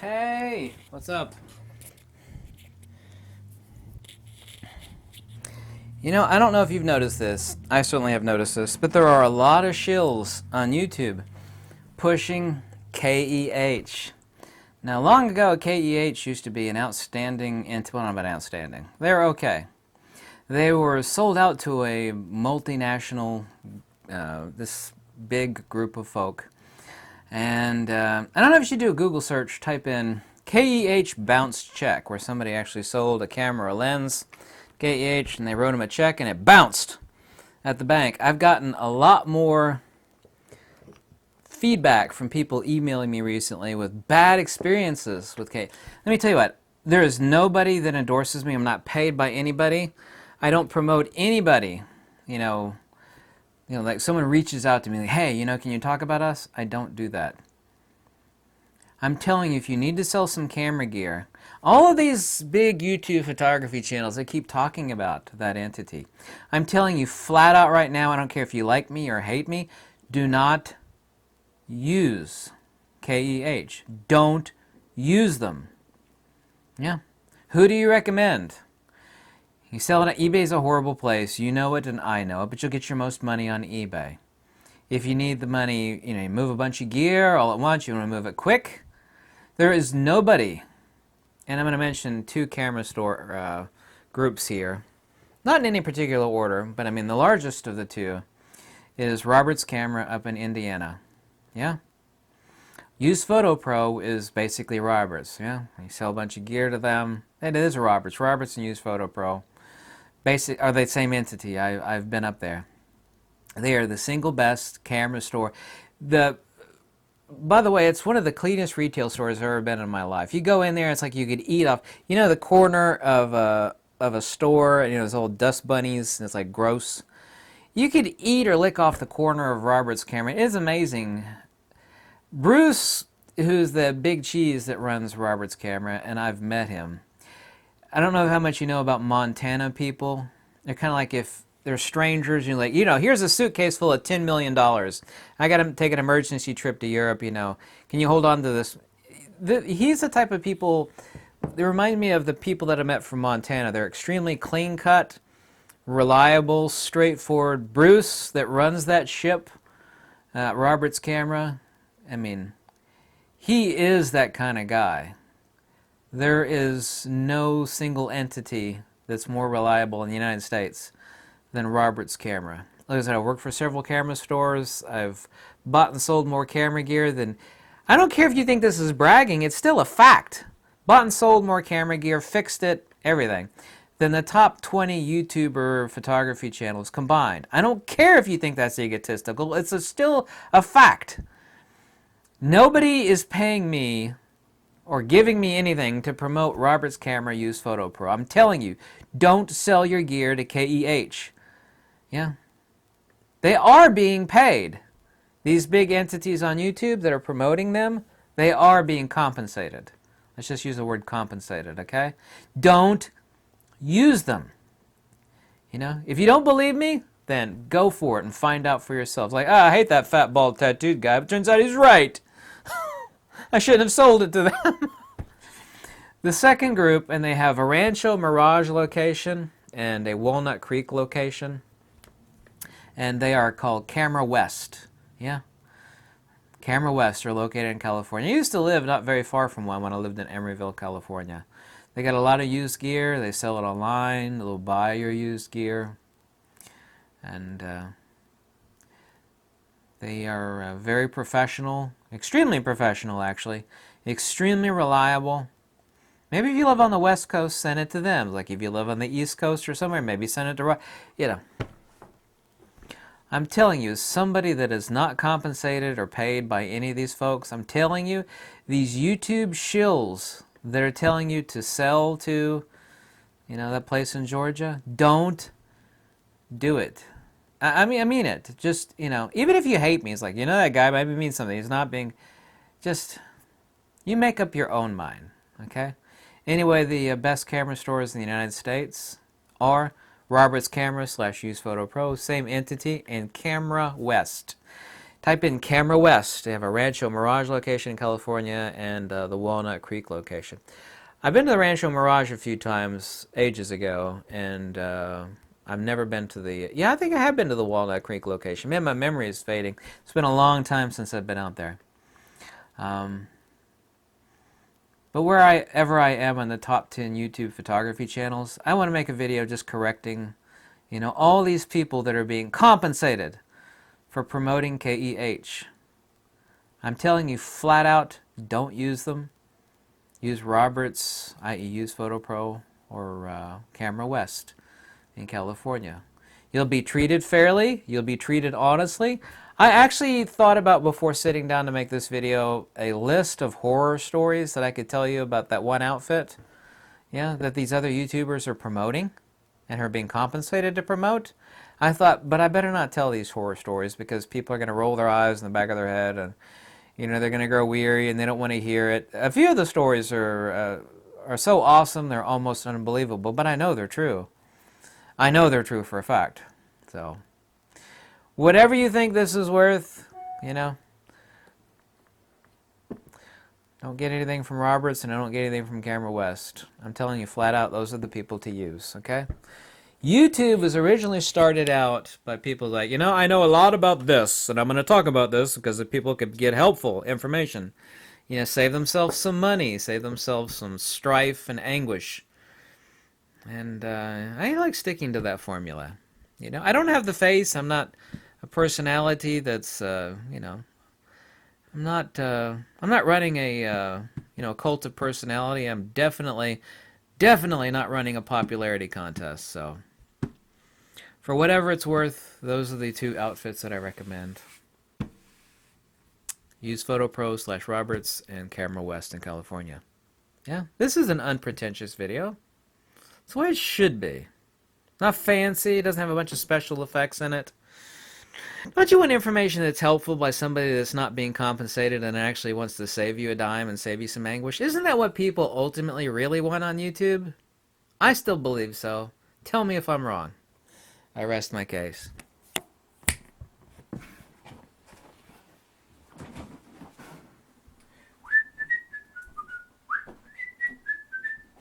Hey, what's up? I don't know if you've noticed this. I certainly have noticed this, but there are a lot of shills on YouTube pushing KEH. Now, long ago, KEH used to be an outstanding, well, not about outstanding. They were okay. They were sold out to a multinational, this big group of folk. And I don't know if you should do a Google search, type in KEH bounce check, where somebody actually sold a camera or lens, KEH, and they wrote him a check and it bounced at the bank. I've gotten a lot more feedback from people emailing me recently with bad experiences with KEH. Let me tell you what, there is nobody that endorses me. I'm not paid by anybody. I don't promote anybody. Like someone reaches out to me like, hey, can you talk about us? I don't do that. I'm telling you, if you need to sell some camera gear, all of these big YouTube photography channels, they keep talking about that entity. I'm telling you flat out right now, I don't care if you like me or hate me, do not use KEH. Don't use them. Yeah. Who do you recommend? You sell it on eBay's a horrible place. You know it and I know it, but you'll get your most money on eBay. If you need the money, you move a bunch of gear all at once, you want to move it quick. There is nobody, and I'm going to mention two camera store groups here. Not in any particular order, but I mean the largest of the two is Robert's Camera up in Indiana. Yeah? Used Photo Pro is basically Robert's. Yeah? You sell a bunch of gear to them. It is Robert's. Robert's and Used Photo Pro are the same entity. I've been up there. They are the single best camera store. By the way, it's one of the cleanest retail stores I've ever been in my life. You go in there, it's like you could eat off. The corner of a store, and those old dust bunnies, and it's like gross. You could eat or lick off the corner of Robert's Camera. It is amazing. Bruce, who's the big cheese that runs Robert's Camera, and I've met him. I don't know how much you know about Montana people. They're kind of like if they're strangers, you're like, here's a suitcase full of $10 million. I got to take an emergency trip to Europe, Can you hold on to this? He's the type of people, they remind me of the people that I met from Montana. They're extremely clean-cut, reliable, straightforward. Bruce, that runs that ship, Robert's Camera, he is that kind of guy. There is no single entity that's more reliable in the United States than Robert's Camera. Like I said, I work for several camera stores. I've bought and sold more camera gear than... I don't care if you think this is bragging, it's still a fact. Bought and sold more camera gear, fixed it, everything, than the top 20 YouTuber photography channels combined. I don't care if you think that's egotistical, it's still a fact. Nobody is paying me or giving me anything to promote Robert's Camera Used Photo Pro. I'm telling you, don't sell your gear to KEH. Yeah. They are being paid. These big entities on YouTube that are promoting them, they are being compensated. Let's just use the word compensated, okay? Don't use them. If you don't believe me, then go for it and find out for yourselves. Like, I hate that fat, bald, tattooed guy, but turns out he's right. I shouldn't have sold it to them. The second group, and they have a Rancho Mirage location and a Walnut Creek location, and they are called Camera West. Yeah. Camera West are located in California. I used to live not very far from one when I lived in Emeryville, California. They got a lot of used gear. They sell it online. They'll buy your used gear. And they are very professional, extremely professional actually, extremely reliable. Maybe if you live on the West Coast, send it to them. Like if you live on the East Coast or somewhere, maybe send it to, I'm telling you, somebody that is not compensated or paid by any of these folks, I'm telling you, these YouTube shills that are telling you to sell to, that place in Georgia, don't do it. I mean it. Just, even if you hate me, it's like, that guy maybe means something. He's not being, you make up your own mind, okay? Anyway, the best camera stores in the United States are Roberts Camera / Use Photo Pro, same entity, and Camera West. Type in Camera West. They have a Rancho Mirage location in California and the Walnut Creek location. I've been to the Rancho Mirage a few times ages ago, and I've never been to the... Yeah, I think I have been to the Walnut Creek location. Man, my memory is fading. It's been a long time since I've been out there. But wherever I am on the top 10 YouTube photography channels, I want to make a video just correcting, all these people that are being compensated for promoting KEH. I'm telling you flat out, don't use them. Use Roberts, i.e. Use Photo Pro, or Camera West in California. You'll be treated fairly. You'll be treated honestly. I actually thought about, before sitting down to make this video, a list of horror stories that I could tell you about that one outfit, that these other YouTubers are promoting and are being compensated to promote. I thought, but I better not tell these horror stories because people are going to roll their eyes in the back of their head, and they're going to grow weary and they don't want to hear it. A few of the stories are so awesome they're almost unbelievable, but I know they're true. I know they're true for a fact. So, whatever you think this is worth, don't get anything from Roberts and I don't get anything from Camera West. I'm telling you flat out, those are the people to use, okay? YouTube was originally started out by people like, I know a lot about this, and I'm going to talk about this because the people could get helpful information. Save themselves some money, save themselves some strife and anguish. And I like sticking to that formula. I don't have the face. I'm not a personality that's, I'm not running a, cult of personality. I'm definitely not running a popularity contest. So, for whatever it's worth, those are the two outfits that I recommend. Use Photo Pro / Roberts and Camera West in California. Yeah, this is an unpretentious video. It's the way it should be. Not fancy, it doesn't have a bunch of special effects in it. Don't you want information that's helpful by somebody that's not being compensated and actually wants to save you a dime and save you some anguish? Isn't that what people ultimately really want on YouTube? I still believe so. Tell me if I'm wrong. I rest my case.